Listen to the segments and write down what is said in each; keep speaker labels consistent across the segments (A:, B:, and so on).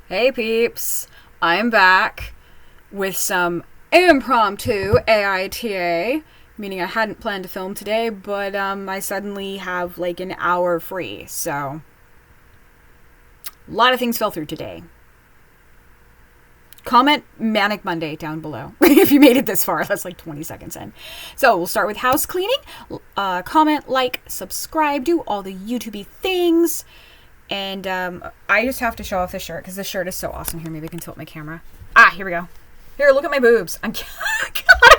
A: Hey peeps, I'm back with some impromptu AITA, meaning I hadn't planned to film today, but I suddenly have like an hour free, so a lot of things fell through today. Comment Manic Monday down below if you made it this far. That's like 20 seconds in. So we'll start with house cleaning. Comment, like, subscribe, do all the YouTube-y things. And I just have to show off this shirt because this shirt is so awesome. Here, maybe I can tilt my camera. Here we go. Here, look at my boobs. I'm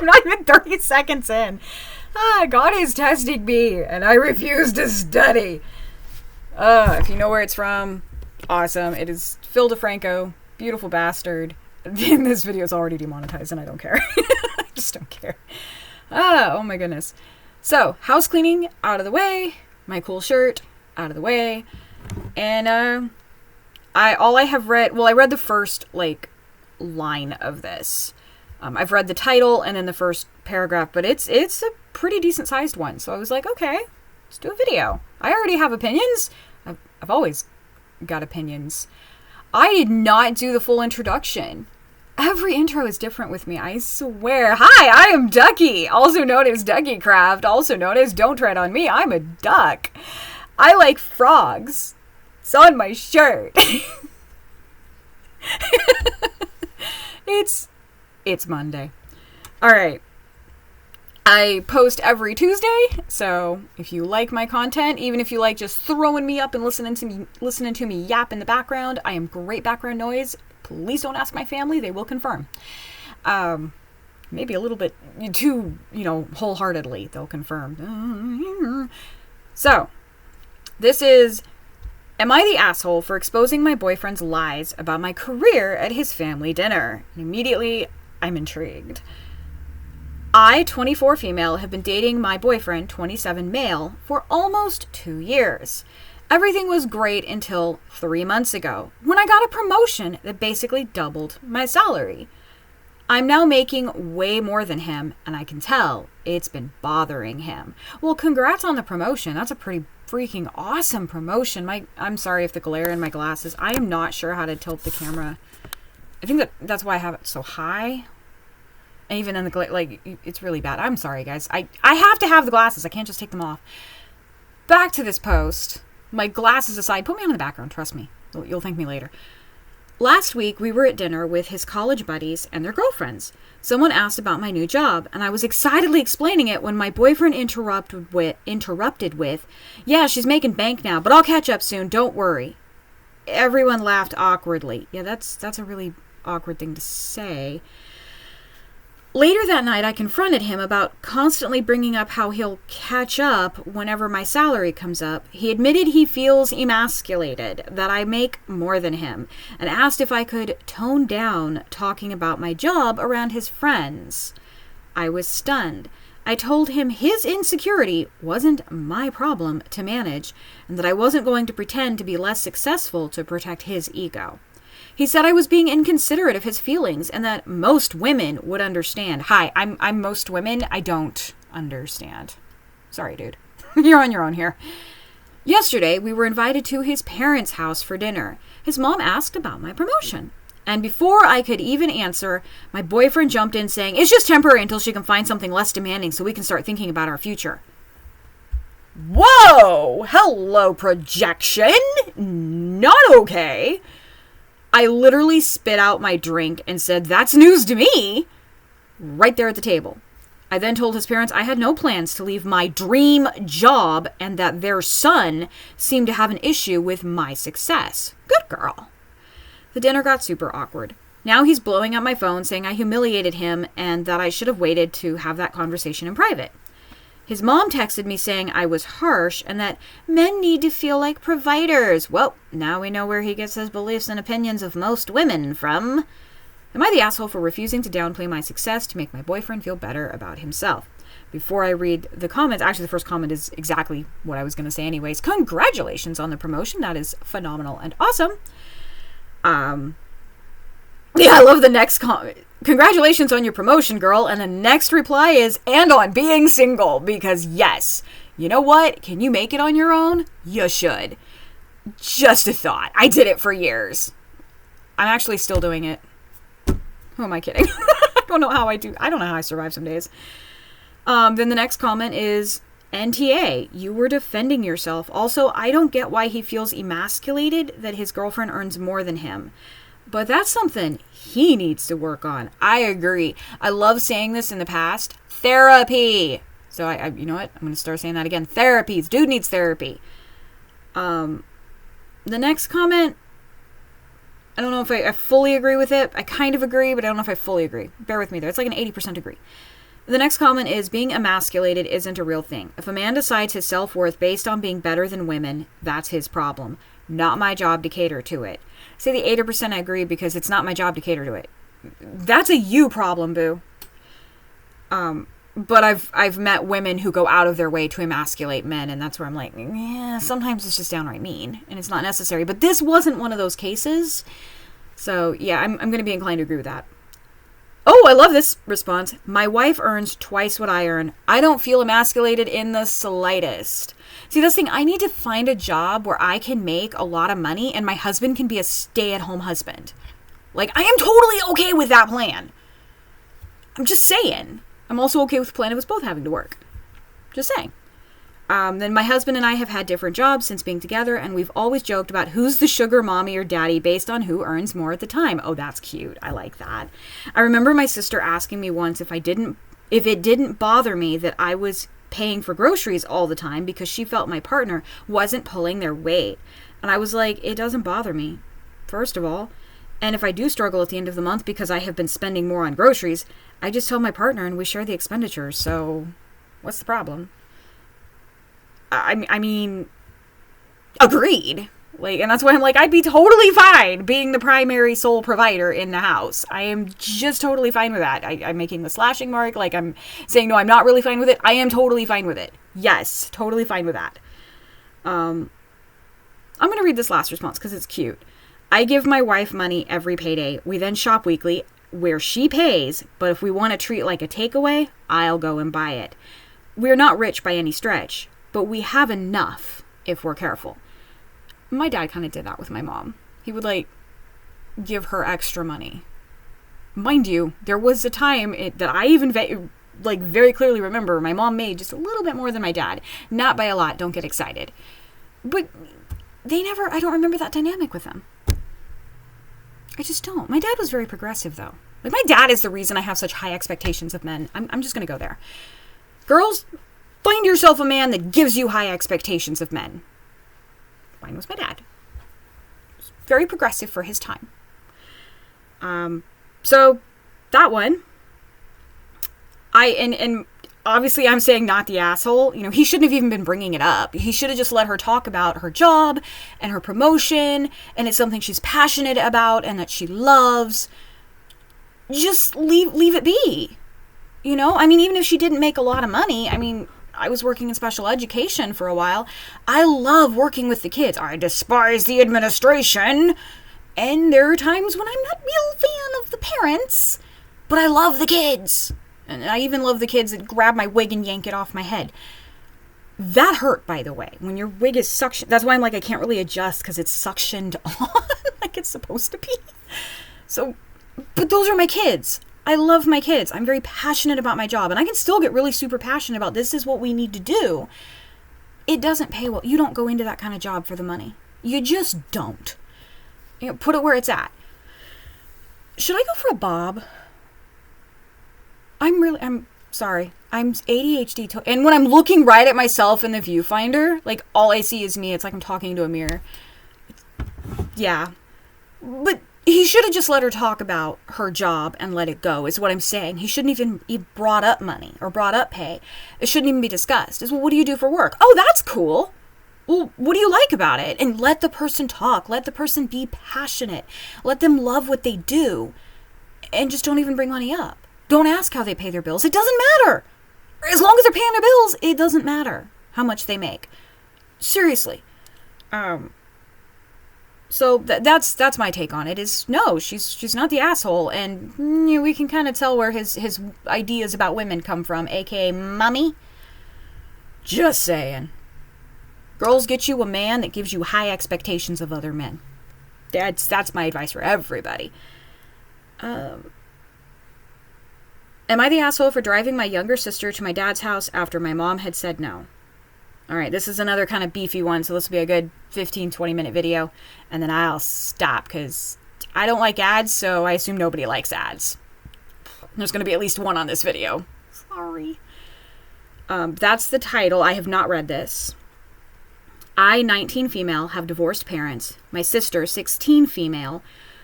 A: not even 30 seconds in. God is testing me, and I refuse to study. If you know where it's from, awesome. It is Phil DeFranco, beautiful bastard. This video is already demonetized, and I don't care. I just don't care. Oh my goodness. So, house cleaning out of the way. My cool shirt out of the way. And I read the first line of this. I've read the title and then the first paragraph, but it's a pretty decent sized one. So I was like, okay, let's do a video. I already have opinions. I've always got opinions. I did not do the full introduction. Every intro is different with me, I swear. Hi, I am Ducky, also known as Ducky Craft, also known as Don't Tread on Me. I'm a duck. I like frogs. It's on my shirt. It's Monday. Alright. I post every Tuesday, so if you like my content, even if you like just throwing me up and listening to me yap in the background, I am great background noise. Please don't ask my family, they will confirm. Maybe a little bit too, wholeheartedly, they'll confirm. So, this is, am I the asshole for exposing my boyfriend's lies about my career at his family dinner? And immediately, I'm intrigued. I, 24 female, have been dating my boyfriend, 27 male, for almost 2 years. Everything was great until 3 months ago, when I got a promotion that basically doubled my salary. I'm now making way more than him, and I can tell it's been bothering him. Well, congrats on the promotion. That's a pretty freaking awesome promotion. I'm sorry if the glare in my glasses. I am not sure how to tilt the camera. I think that's why I have it so high. And even in the glare, it's really bad. I'm sorry, guys. I have to have the glasses. I can't just take them off. Back to this post. My glasses aside, put me on the background, trust me. You'll thank me later. Last week, we were at dinner with his college buddies and their girlfriends. Someone asked about my new job, and I was excitedly explaining it when my boyfriend interrupted with, yeah, she's making bank now, but I'll catch up soon, don't worry. Everyone laughed awkwardly. Yeah, that's a really awkward thing to say. Later that night, I confronted him about constantly bringing up how he'll catch up whenever my salary comes up. He admitted he feels emasculated, that I make more than him, and asked if I could tone down talking about my job around his friends. I was stunned. I told him his insecurity wasn't my problem to manage, and that I wasn't going to pretend to be less successful to protect his ego. He said I was being inconsiderate of his feelings and that most women would understand. Hi, I'm most women. I don't understand. Sorry, dude. You're on your own here. Yesterday, we were invited to his parents' house for dinner. His mom asked about my promotion. And before I could even answer, my boyfriend jumped in saying, it's just temporary until she can find something less demanding so we can start thinking about our future. Whoa! Hello, projection! Not okay. I literally spit out my drink and said, that's news to me, right there at the table. I then told his parents I had no plans to leave my dream job and that their son seemed to have an issue with my success. Good girl. The dinner got super awkward. Now he's blowing up my phone saying I humiliated him and that I should have waited to have that conversation in private. His mom texted me saying I was harsh and that men need to feel like providers. Well, now we know where he gets his beliefs and opinions of most women from. Am I the asshole for refusing to downplay my success to make my boyfriend feel better about himself? Before I read the comments, actually the first comment is exactly what I was going to say anyways. Congratulations on the promotion. That is phenomenal and awesome. Yeah, I love the next comment. Congratulations on your promotion, girl. And the next reply is, and on being single. Because yes, you know what? Can you make it on your own? You should. Just a thought. I did it for years. I'm actually still doing it. Who am I kidding? I don't know how I survive some days. Then the next comment is, NTA, you were defending yourself. Also, I don't get why he feels emasculated that his girlfriend earns more than him. But that's something he needs to work on. I agree. I love saying this in the past. Therapy. So I you know what? I'm going to start saying that again. Therapy. This dude needs therapy. The next comment, I don't know if I fully agree with it. I kind of agree, but I don't know if I fully agree. Bear with me there. It's like an 80% agree. The next comment is, being emasculated isn't a real thing. If a man decides his self-worth based on being better than women, that's his problem. Not my job to cater to it. Say the 80% I agree because it's not my job to cater to it. That's a you problem, boo. But I've met women who go out of their way to emasculate men, and that's where I'm like, yeah, sometimes it's just downright mean, and it's not necessary. But this wasn't one of those cases. So, yeah, I'm going to be inclined to agree with that. Oh, I love this response. My wife earns twice what I earn. I don't feel emasculated in the slightest. See, this thing, I need to find a job where I can make a lot of money and my husband can be a stay-at-home husband. Like, I am totally okay with that plan. I'm just saying. I'm also okay with the plan of us both having to work. Just saying. Then my husband and I have had different jobs since being together, and we've always joked about who's the sugar mommy or daddy based on who earns more at the time. Oh, that's cute. I like that. I remember my sister asking me once if it didn't bother me that I was paying for groceries all the time because she felt my partner wasn't pulling their weight. And I was like, it doesn't bother me, first of all. And if I do struggle at the end of the month because I have been spending more on groceries, I just tell my partner and we share the expenditures. So what's the problem? I mean, agreed. Like, and that's why I'm like, I'd be totally fine being the primary sole provider in the house. I am just totally fine with that. I'm making the slashing mark. Like, I'm saying, no, I'm not really fine with it. I am totally fine with it. Yes, totally fine with that. I'm going to read this last response because it's cute. I give my wife money every payday. We then shop weekly where she pays, but if we want a treat like a takeaway, I'll go and buy it. We're not rich by any stretch, but we have enough if we're careful. My dad kind of did that with my mom. He would, like, give her extra money. Mind you, there was a time that I even, very clearly remember my mom made just a little bit more than my dad. Not by a lot, don't get excited. But I don't remember that dynamic with them. I just don't. My dad was very progressive, though. Like, my dad is the reason I have such high expectations of men. I'm just going to go there. Girls, find yourself a man that gives you high expectations of men. Mine was my dad. Very progressive for his time. So that one, and obviously I'm saying not the asshole. You know, he shouldn't have even been bringing it up. He should have just let her talk about her job and her promotion, and it's something she's passionate about and that she loves. Just leave it be. You know, I mean, even if she didn't make a lot of money, I mean, I was working in special education for a while. I love working with the kids. I despise the administration. And there are times when I'm not a real fan of the parents, but I love the kids. And I even love the kids that grab my wig and yank it off my head. That hurt, by the way. When your wig is suctioned. That's why I'm like, I can't really adjust because it's suctioned on like it's supposed to be. So, but those are my kids. I love my kids. I'm very passionate about my job. And I can still get really super passionate about this is what we need to do. It doesn't pay well. You don't go into that kind of job for the money. You just don't. You know, put it where it's at. Should I go for a bob? I'm sorry. I'm ADHD. And when I'm looking right at myself in the viewfinder, like all I see is me. It's like I'm talking to a mirror. Yeah. But he should have just let her talk about her job and let it go, is what I'm saying. He shouldn't even have brought up money or brought up pay. It shouldn't even be discussed. It's, well, what do you do for work? Oh, that's cool. Well, what do you like about it? And let the person talk. Let the person be passionate. Let them love what they do. And just don't even bring money up. Don't ask how they pay their bills. It doesn't matter. As long as they're paying their bills, it doesn't matter how much they make. Seriously. So that's my take on it. Is no, she's not the asshole, and you know, we can kind of tell where his ideas about women come from, aka mommy. Just saying. Girls, get you a man that gives you high expectations of other men. That's my advice for everybody. Am I the asshole for driving my younger sister to my dad's house after my mom had said no? All right, this is another kind of beefy one, so this will be a good 15, 20-minute video, and then I'll stop, because I don't like ads, so I assume nobody likes ads. There's going to be at least one on this video. Sorry. That's the title. I have not read this. I, 19 female, have divorced parents. My sister, 16 female,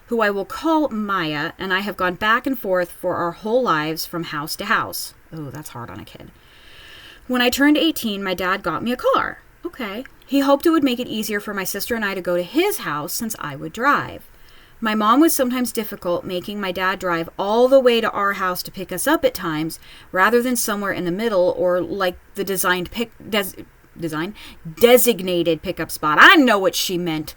A: who I will call Maya, and I have gone back and forth for our whole lives from house to house. Oh, that's hard on a kid. When I turned 18, my dad got me a car. Okay. He hoped it would make it easier for my sister and I to go to his house since I would drive. My mom was sometimes difficult, making my dad drive all the way to our house to pick us up at times, rather than somewhere in the middle or like the designated pickup spot. I know what she meant.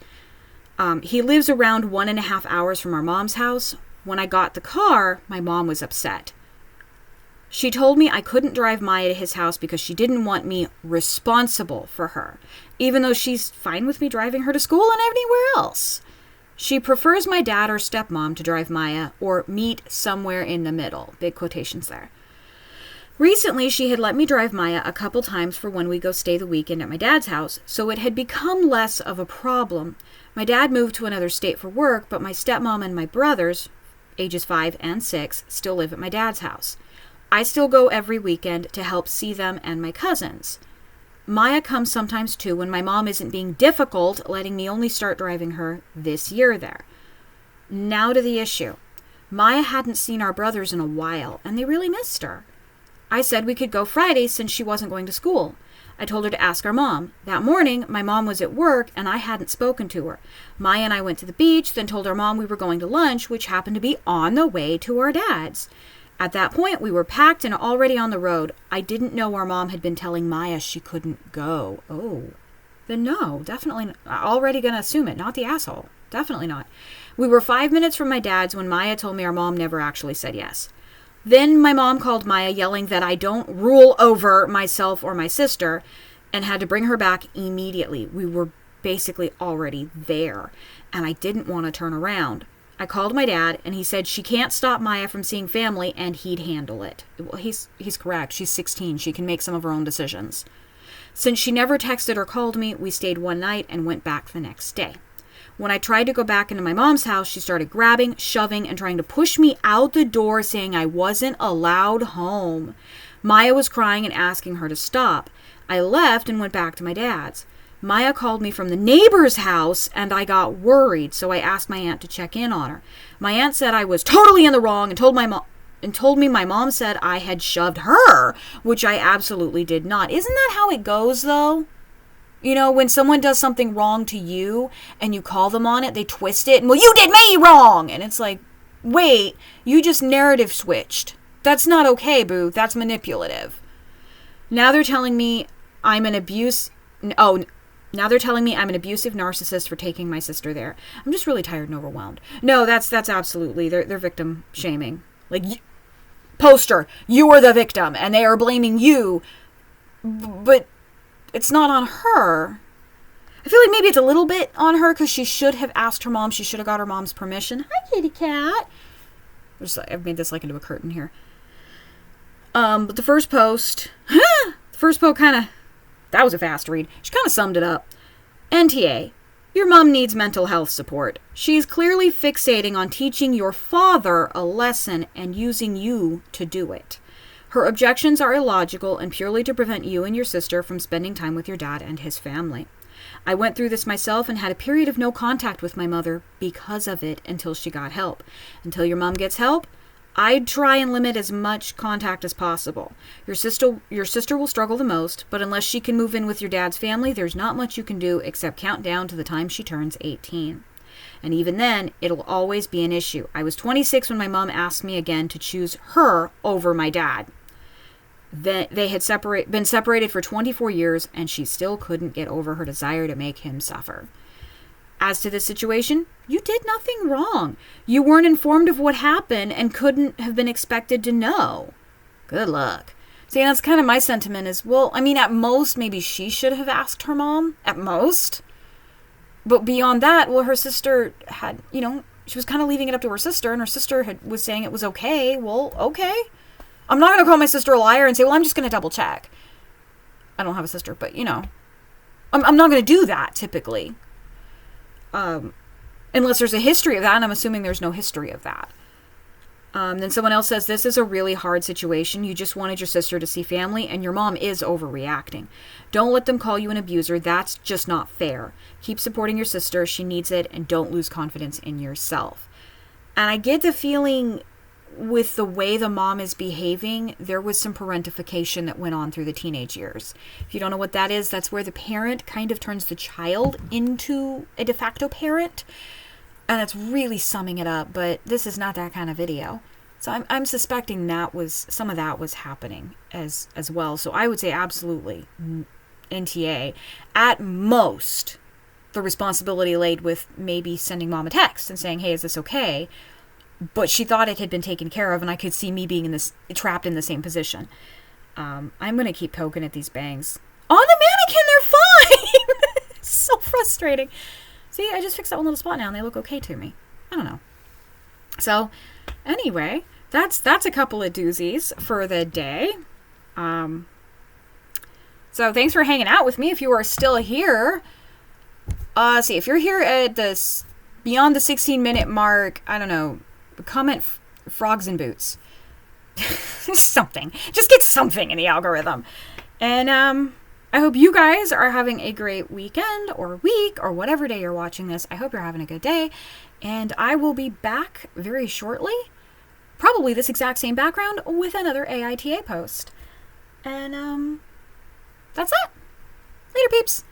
A: He lives around 1.5 hours from our mom's house. When I got the car, my mom was upset. She told me I couldn't drive Maya to his house because she didn't want me responsible for her, even though she's fine with me driving her to school and anywhere else. She prefers my dad or stepmom to drive Maya, or meet somewhere in the middle. Big quotations there. Recently, she had let me drive Maya a couple times for when we go stay the weekend at my dad's house, so it had become less of a problem. My dad moved to another state for work, but my stepmom and my brothers, ages 5 and 6, still live at my dad's house. I still go every weekend to help see them and my cousins. Maya comes sometimes too when my mom isn't being difficult, letting me only start driving her this year there. Now to the issue. Maya hadn't seen our brothers in a while, and they really missed her. I said we could go Friday since she wasn't going to school. I told her to ask our mom. That morning, my mom was at work, and I hadn't spoken to her. Maya and I went to the beach, then told our mom we were going to lunch, which happened to be on the way to our dad's. At that point, we were packed and already on the road. I didn't know our mom had been telling Maya she couldn't go. Oh. Then no, definitely already going to assume it. Not the asshole. Definitely not. We were 5 minutes from my dad's when Maya told me our mom never actually said yes. Then my mom called Maya, yelling that I don't rule over myself or my sister, and had to bring her back immediately. We were basically already there, and I didn't want to turn around. I called my dad, and he said she can't stop Maya from seeing family, and he'd handle it. Well, he's correct. She's 16. She can make some of her own decisions. Since she never texted or called me, we stayed one night and went back the next day. When I tried to go back into my mom's house, she started grabbing, shoving, and trying to push me out the door, saying I wasn't allowed home. Maya was crying and asking her to stop. I left and went back to my dad's. Maya called me from the neighbor's house, and I got worried, so I asked my aunt to check in on her. My aunt said I was totally in the wrong and told me my mom said I had shoved her, which I absolutely did not. Isn't that how it goes, though? You know, when someone does something wrong to you and you call them on it, they twist it and, well, you did me wrong! And it's like, wait, you just narrative switched. That's not okay, boo. That's manipulative. Now they're telling me I'm an abusive narcissist for taking my sister there. I'm just really tired and overwhelmed. No, that's absolutely, they're victim shaming. Like, poster, you are the victim, and they are blaming you, but it's not on her. I feel like maybe it's a little bit on her, because she should have asked her mom. She should have got her mom's permission. Hi, kitty cat. I've made this like into a curtain here. But the first post that was a fast read. She kind of summed it up. NTA, your mom needs mental health support. She is clearly fixating on teaching your father a lesson and using you to do it. Her objections are illogical and purely to prevent you and your sister from spending time with your dad and his family. I went through this myself and had a period of no contact with my mother because of it until she got help. Until your mom gets help, I'd try and limit as much contact as possible. Your sister will struggle the most, but unless she can move in with your dad's family, there's not much you can do except count down to the time she turns 18. And even then, it'll always be an issue. I was 26 when my mom asked me again to choose her over my dad. They had been separated for 24 years, and she still couldn't get over her desire to make him suffer. As to this situation, you did nothing wrong. You weren't informed of what happened and couldn't have been expected to know. Good luck. See, that's kind of my sentiment is, well, I mean, at most, maybe she should have asked her mom. At most. But beyond that, well, her sister had, she was kind of leaving it up to her sister, and her sister was saying it was okay. Well, okay. I'm not going to call my sister a liar and say, well, I'm just going to double check. I don't have a sister, but, I'm not going to do that, typically. Unless there's a history of that, and I'm assuming there's no history of that. Then someone else says, this is a really hard situation. You just wanted your sister to see family, and your mom is overreacting. Don't let them call you an abuser. That's just not fair. Keep supporting your sister. She needs it, and don't lose confidence in yourself. And I get the feeling with the way the mom is behaving, there was some parentification that went on through the teenage years. If you don't know what that is, that's where the parent kind of turns the child into a de facto parent. And it's really summing it up, but this is not that kind of video. So I'm suspecting some of that was happening as well. So I would say absolutely NTA. At most, the responsibility laid with maybe sending mom a text and saying, hey, is this okay? But she thought it had been taken care of, and I could see me being trapped in the same position. I'm going to keep poking at these bangs. On the mannequin, they're fine! It's so frustrating. See, I just fixed that one little spot now, and they look okay to me. I don't know. So, anyway, that's a couple of doozies for the day. So, thanks for hanging out with me if you are still here. See, if you're here at this beyond the 16-minute mark, I don't know, comment frogs and boots. Something. Just get something in the algorithm. And, I hope you guys are having a great weekend or week or whatever day you're watching this. I hope you're having a good day. And I will be back very shortly, probably this exact same background, with another AITA post. And that's it. Later, peeps.